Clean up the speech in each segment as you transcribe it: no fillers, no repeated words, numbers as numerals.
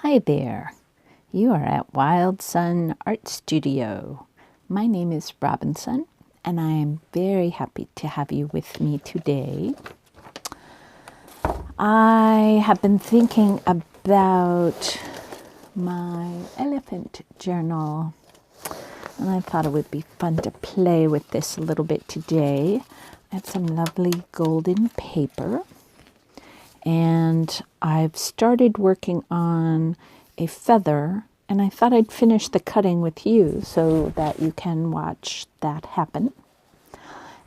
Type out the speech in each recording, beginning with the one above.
Hi there. You are at Wild Sunne Art Studio. My name is Robinson, and I am very happy to have you with me today. I have been thinking about my elephant journal, and I thought it would be fun to play with this a little bit today. I have some lovely golden paper, and I've started working on a feather, and I thought I'd finish the cutting with you so that you can watch that happen.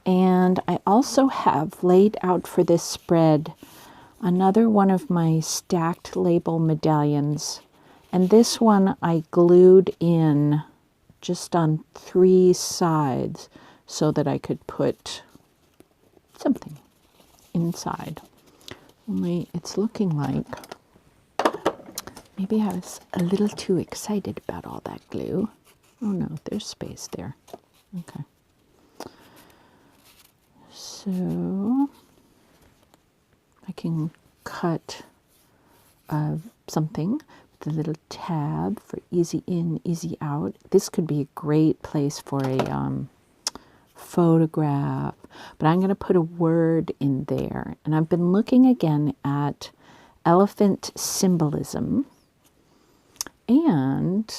And I also have laid out for this spread another one of my stacked label medallions, and this one I glued in just on 3 sides so that I could put something inside. Only it's looking like maybe I was a little too excited about all that glue. Oh no, there's space there. Okay. So I can cut something with a little tab for easy in, easy out. This could be a great place for a photograph, but I'm going to put a word in there. And I've been looking again at elephant symbolism, and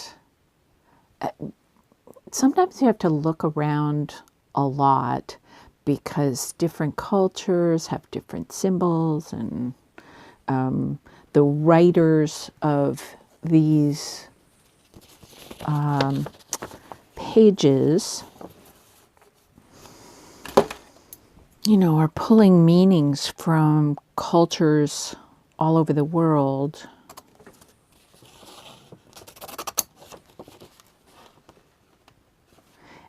sometimes you have to look around a lot because different cultures have different symbols, and the writers of these pages, are pulling meanings from cultures all over the world.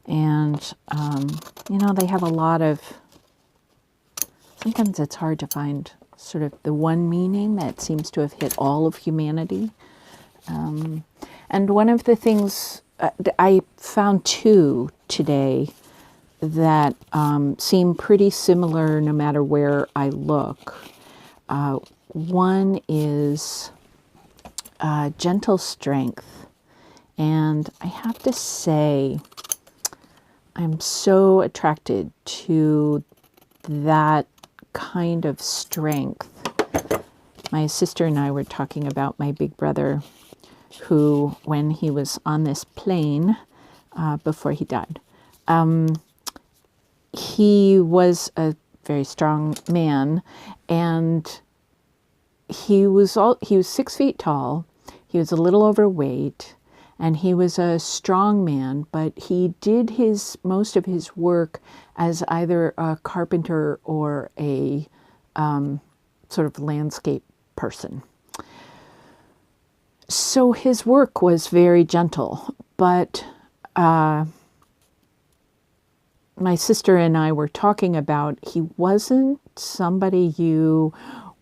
And, they have a lot of, sometimes it's hard to find sort of the one meaning that seems to have hit all of humanity. And one of the things, I found 2 today that seem pretty similar no matter where I look. One is gentle strength. And I have to say, I'm so attracted to that kind of strength. My sister and I were talking about my big brother, who, when he was on this plane, before he died, he was a very strong man, and he was 6 feet tall. He was a little overweight, and he was a strong man, but he did most of his work as either a carpenter or a sort of landscape person. So his work was very gentle, but my sister and I were talking about he wasn't somebody you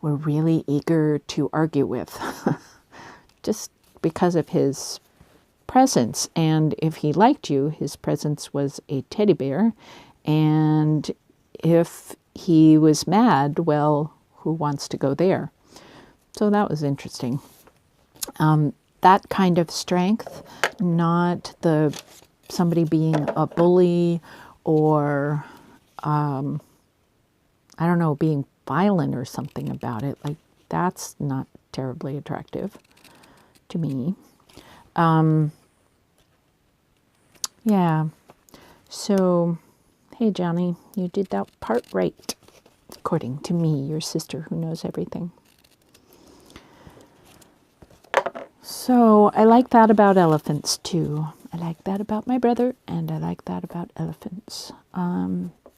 were really eager to argue with, just because of his presence. And if he liked you, his presence was a teddy bear. And if he was mad, well, who wants to go there? So that was interesting. That kind of strength, not somebody being a bully or, being violent or something about it. Like, that's not terribly attractive to me. Yeah, so, hey Johnny, you did that part right, according to me, your sister who knows everything. So, I like that about elephants too. I like that about my brother, and I like that about elephants.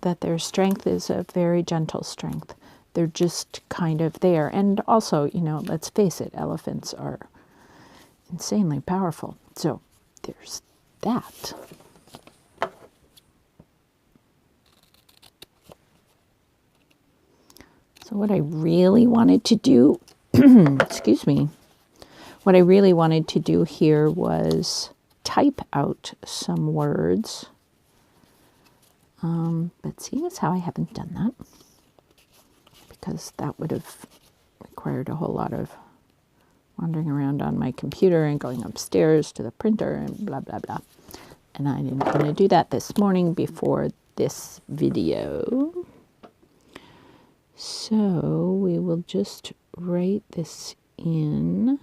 That their strength is a very gentle strength. They're just kind of there. And also, let's face it, elephants are insanely powerful. So, there's that. So what I really wanted to do, excuse me, what I really wanted to do here was type out some words. But seeing as how I haven't done that, because that would have required a whole lot of wandering around on my computer and going upstairs to the printer and blah, blah, blah. And I didn't want to do that this morning before this video. So we will just write this in.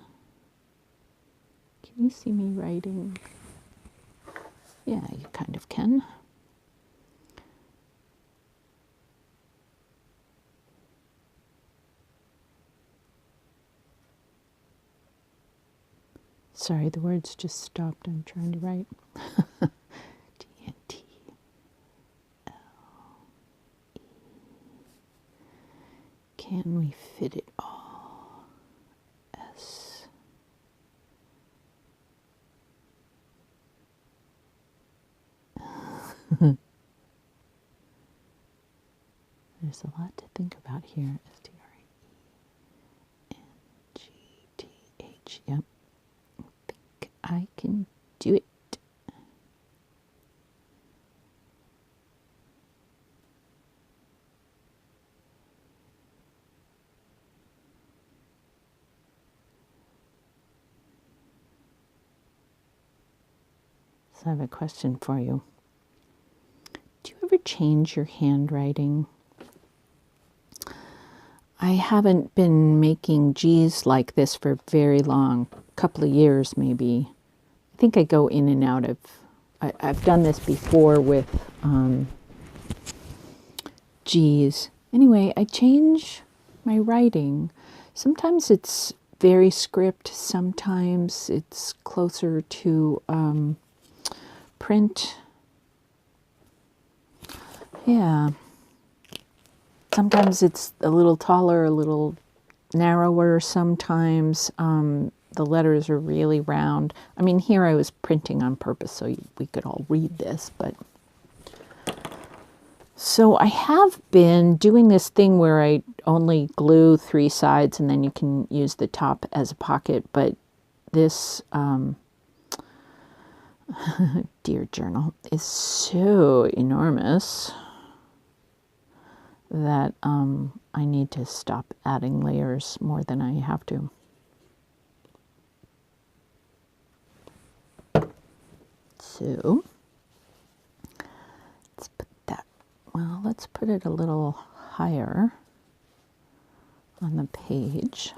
Can you see me writing? Yeah, you kind of can. Sorry, the words just stopped. I'm trying to write. TNT. Can we fit it all? S. There's a lot to think about here. STRENGTH. Yep. I can do it. So I have a question for you. Do you ever change your handwriting? I haven't been making G's like this for very long, couple of years maybe. I think I go in and out of, I've done this before with G's. Anyway, I change my writing. Sometimes it's very script, sometimes it's closer to print. Yeah. Sometimes it's a little taller, a little narrower. Sometimes the letters are really round. I mean, here I was printing on purpose so we could all read this, but so I have been doing this thing where I only glue 3 sides and then you can use the top as a pocket, but this dear journal is so enormous that I need to stop adding layers more than I have to. So let's put that, well, let's put it a little higher on the page.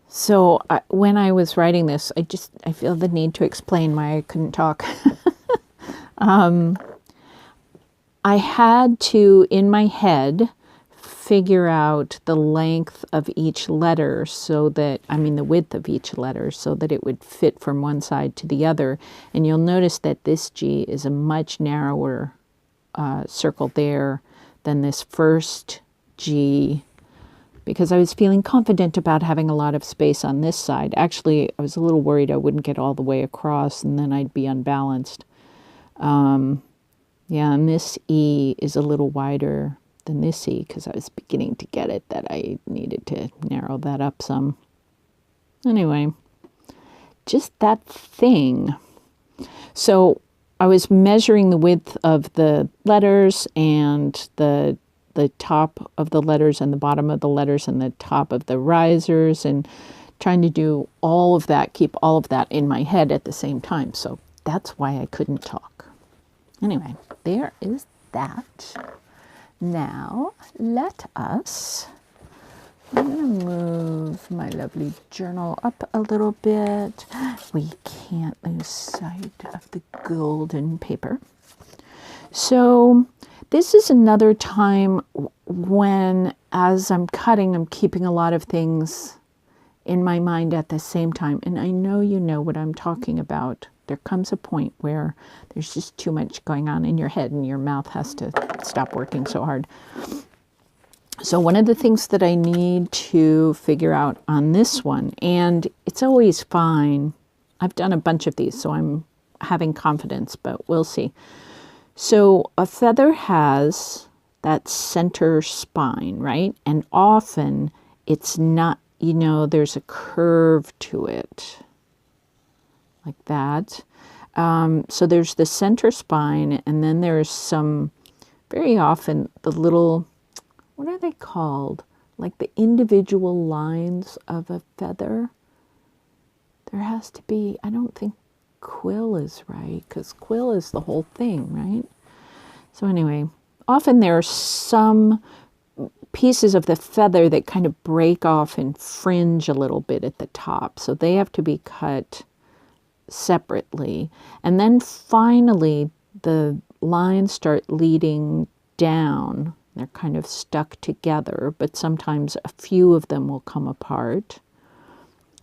So when I was writing this, I feel the need to explain why I couldn't talk. I had to, in my head, figure out the length of each letter so that, I mean the width of each letter so that it would fit from one side to the other. And you'll notice that this G is a much narrower circle there than this first G, because I was feeling confident about having a lot of space on this side. Actually, I was a little worried I wouldn't get all the way across and then I'd be unbalanced. Yeah, and this E is a little wider than this E because I was beginning to get it that I needed to narrow that up some. Anyway, just that thing. So I was measuring the width of the letters and the top of the letters and the bottom of the letters and the top of the risers and trying to do all of that, keep all of that in my head at the same time. So that's why I couldn't talk. Anyway, there is that. Now, let us, I'm going to move my lovely journal up a little bit. We can't lose sight of the golden paper. So this is another time when, as I'm cutting, I'm keeping a lot of things in my mind at the same time. And I know you know what I'm talking about. There comes a point where there's just too much going on in your head and your mouth has to stop working so hard. So one of the things that I need to figure out on this one, and it's always fine. I've done a bunch of these, so I'm having confidence, but we'll see. So a feather has that center spine, right? And often it's not, you know, there's a curve to it. Like that. So there's the center spine, and then there's some, very often, the little, what are they called? like the individual lines of a feather, there has to be, I don't think quill is right, because quill is the whole thing, right? So anyway, often there are some pieces of the feather that kind of break off and fringe a little bit at the top, so they have to be cut separately. And then finally the lines start leading down. They're kind of stuck together, but sometimes a few of them will come apart.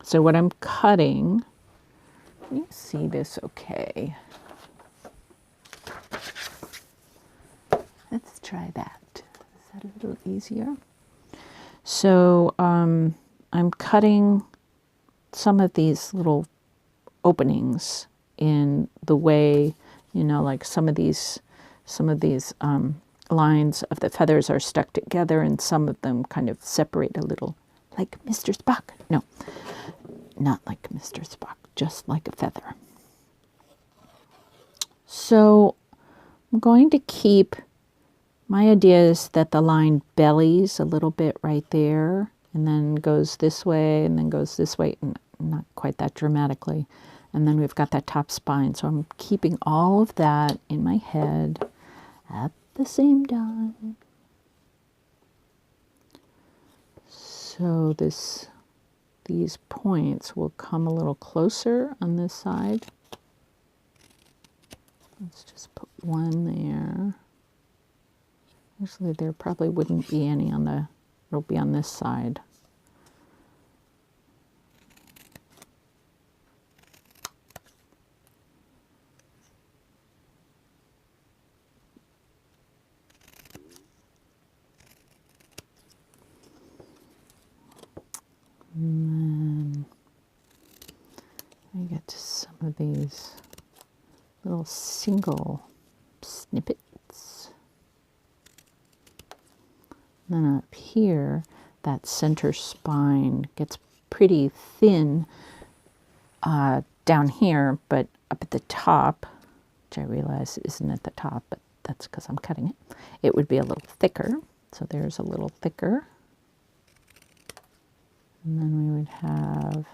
So what I'm cutting, let me see this okay. Let's try that. Is that a little easier? So I'm cutting some of these little openings in the way, you know, like some of these lines of the feathers are stuck together, and some of them kind of separate a little, like Mr. Spock. No, not like Mr. Spock, just like a feather. So I'm going to keep, my idea is that the line bellies a little bit right there, and then goes this way, and then goes this way, and not quite that dramatically. And then we've got that top spine. So I'm keeping all of that in my head at the same time. So these points will come a little closer on this side. Let's just put one there. Actually, there probably wouldn't be any on the, it'll be on this side. And then I get to some of these little single snippets. And then up here, that center spine gets pretty thin down here, but up at the top, which I realize isn't at the top, but that's because I'm cutting it, it would be a little thicker. So there's a little thicker. And then we would have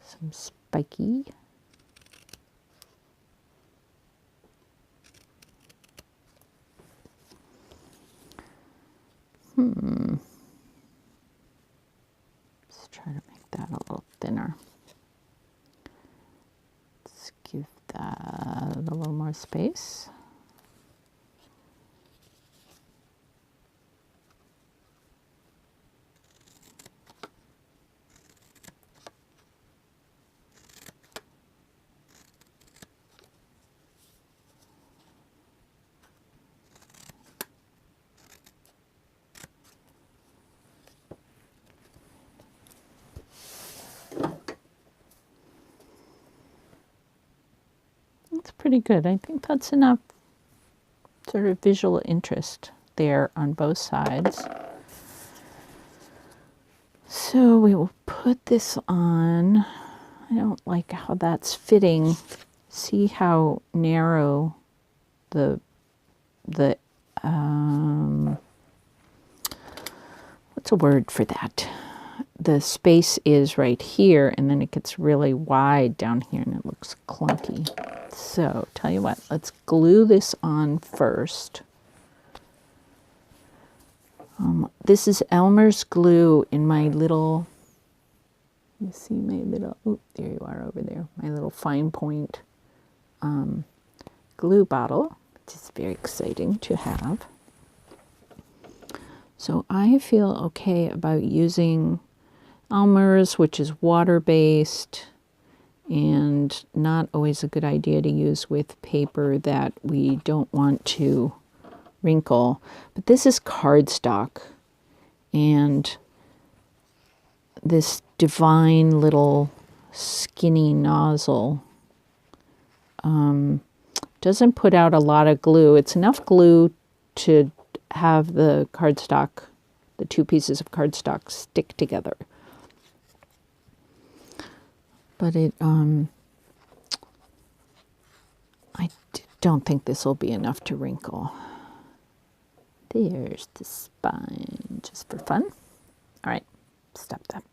some spiky. Let's try to make that a little thinner. Let's give that a little more space. That's pretty good. I think that's enough sort of visual interest there on both sides. So we will put this on. I don't like how that's fitting. See how narrow the what's a word for that? The space is right here, and then it gets really wide down here, and it looks clunky. So, tell you what, let's glue this on first. This is Elmer's glue in my little, you see my little, oh, there you are over there, my little fine point glue bottle, which is very exciting to have. So I feel okay about using Elmer's, which is water-based, and not always a good idea to use with paper that we don't want to wrinkle. But this is cardstock, and this divine little skinny nozzle doesn't put out a lot of glue. It's enough glue to have the cardstock, the two pieces of cardstock, stick together. But it, I don't think this will be enough to wrinkle. There's the spine, just for fun. All right, stop that.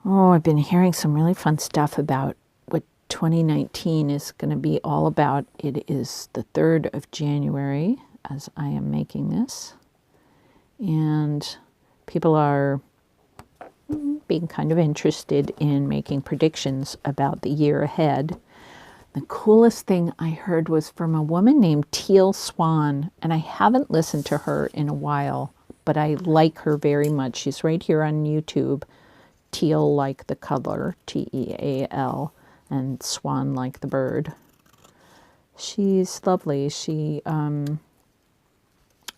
Oh, I've been hearing some really fun stuff about what 2019 is going to be all about. It is the 3rd of January as I am making this. And people are being kind of interested in making predictions about the year ahead. The coolest thing I heard was from a woman named Teal Swan, and I haven't listened to her in a while, but I like her very much. She's right here on YouTube. Teal like the color, T-E-A-L, and swan like the bird. She's lovely. She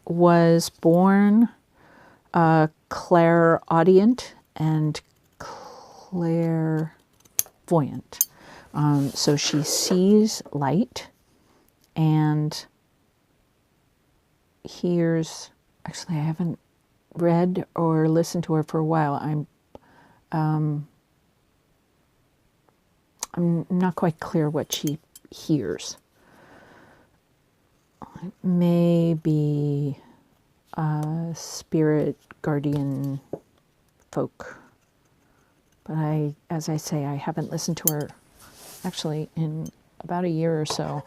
was born clairaudient and clairvoyant. So she sees light and hears, actually I haven't read or listened to her for a while. I'm not quite clear what she hears. It may be spirit guardian folk. But as I say, I haven't listened to her actually in about a year or so.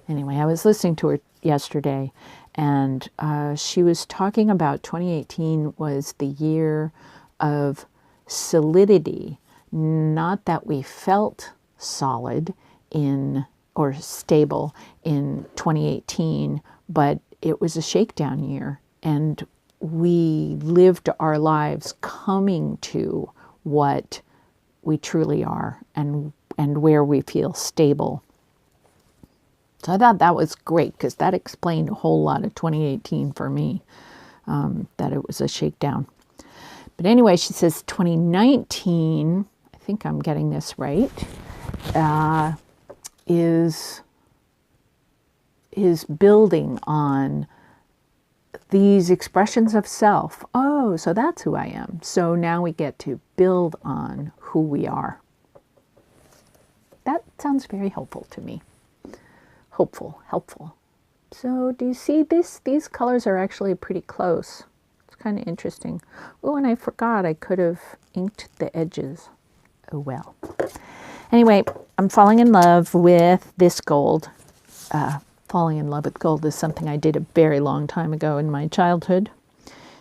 Anyway, I was listening to her yesterday, and she was talking about 2018 was the year of solidity. Not that we felt solid in or stable in 2018, but it was a shakedown year, and we lived our lives coming to what we truly are and where we feel stable. So I thought that was great because that explained a whole lot of 2018 for me, that it was a shakedown. But anyway, she says 2019, I think I'm getting this right, is building on these expressions of self. Oh, so that's who I am. So now we get to build on who we are. That sounds very helpful to me. Hopeful, helpful. So do you see this? These colors are actually pretty close. It's kind of interesting. Oh, and I forgot I could have inked the edges. Oh well. Anyway, I'm falling in love with this gold. Falling in love with gold is something I did a very long time ago in my childhood.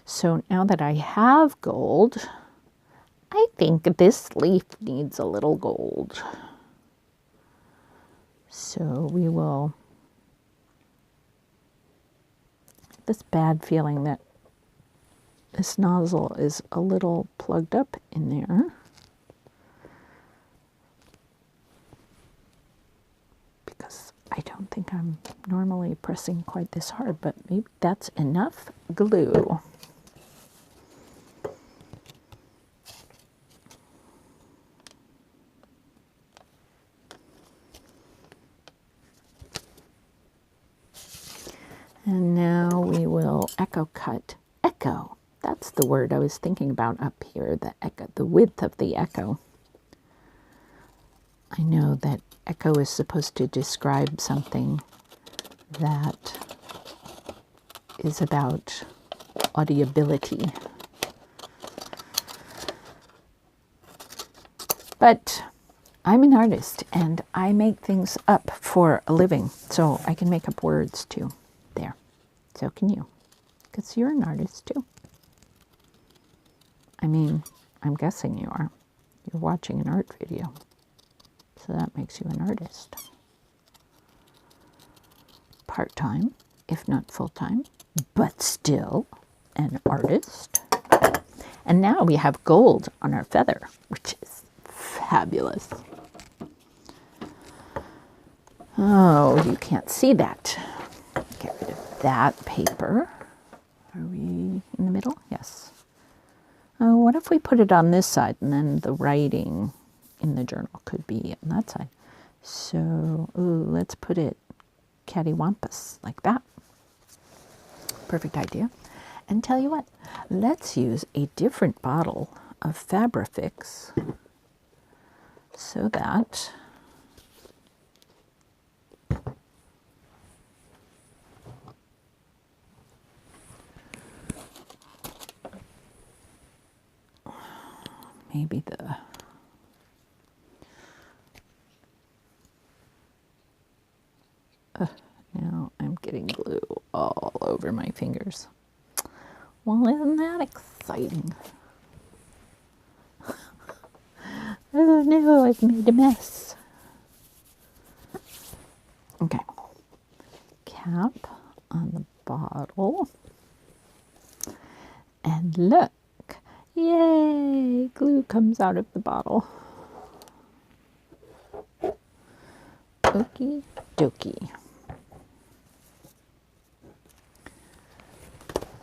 So now that I have gold, I think this leaf needs a little gold. So we will, this bad feeling that this nozzle is a little plugged up in there. Because I don't think I'm normally pressing quite this hard, but maybe that's enough glue. And now we will echo cut. Echo, that's the word I was thinking about up here, the echo, the width of the echo. I know that echo is supposed to describe something that is about audibility. But I'm an artist and I make things up for a living, so I can make up words too. There. So can you, because you're an artist too. I mean, I'm guessing you are. You're watching an art video. So that makes you an artist. Part-time, if not full-time, but still an artist. And now we have gold on our feather, which is fabulous. Oh, you can't see that. Get rid of that paper. Are we in the middle? Yes. Oh, what if we put it on this side and then the writing in the journal could be on that side. So, ooh, let's put it cattywampus like that. Perfect idea. And tell you what, let's use a different bottle of Fabrifix so that maybe the now I'm getting glue all over my fingers. Well, isn't that exciting? Oh no, I've made a mess. Okay, cap on the bottle. And look, yay, glue comes out of the bottle. Okie dokie.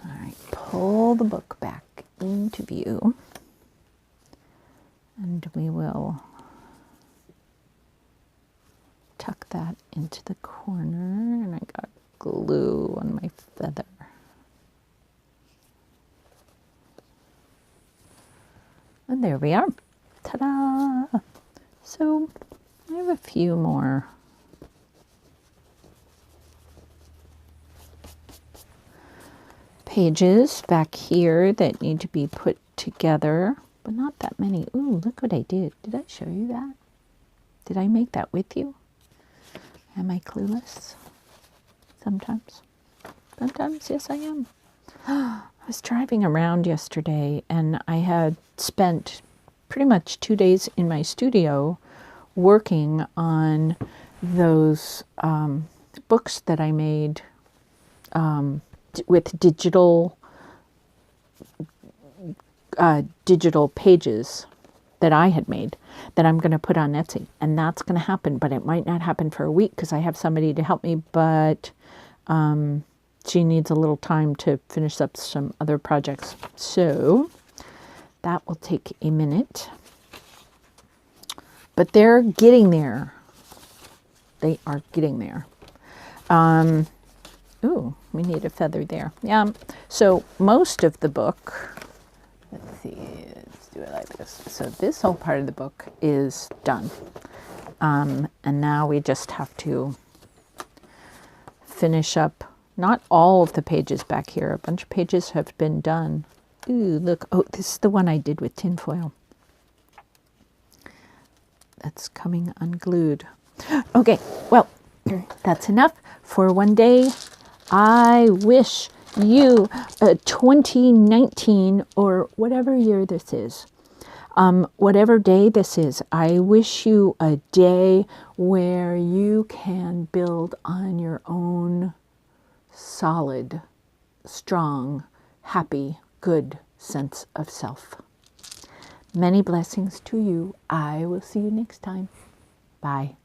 All right, pull the book back into view. And we will tuck that into the corner. And I got glue on my feather. And there we are. Ta-da! So I have a few more pages back here that need to be put together, but not that many. Ooh, look what I did. Did I show you that? Did I make that with you? Am I clueless? Sometimes. Sometimes, yes, I am. I was driving around yesterday and I had spent pretty much 2 days in my studio working on those books that I made with digital pages that I had made that I'm going to put on Etsy. And that's going to happen, but it might not happen for a week because I have somebody to help me, but she needs a little time to finish up some other projects. So that will take a minute. But they're getting there. They are getting there. Ooh, we need a feather there. Yeah, so most of the book, let's see, let's do it like this. So this whole part of the book is done. And now we just have to finish up, not all of the pages back here. A bunch of pages have been done. Ooh, look. Oh, this is the one I did with tinfoil. That's coming unglued. Okay, well, that's enough for one day. I wish you 2019 or whatever year this is, whatever day this is, I wish you a day where you can build on your own solid, strong, happy, good sense of self. Many blessings to you. I will see you next time. Bye.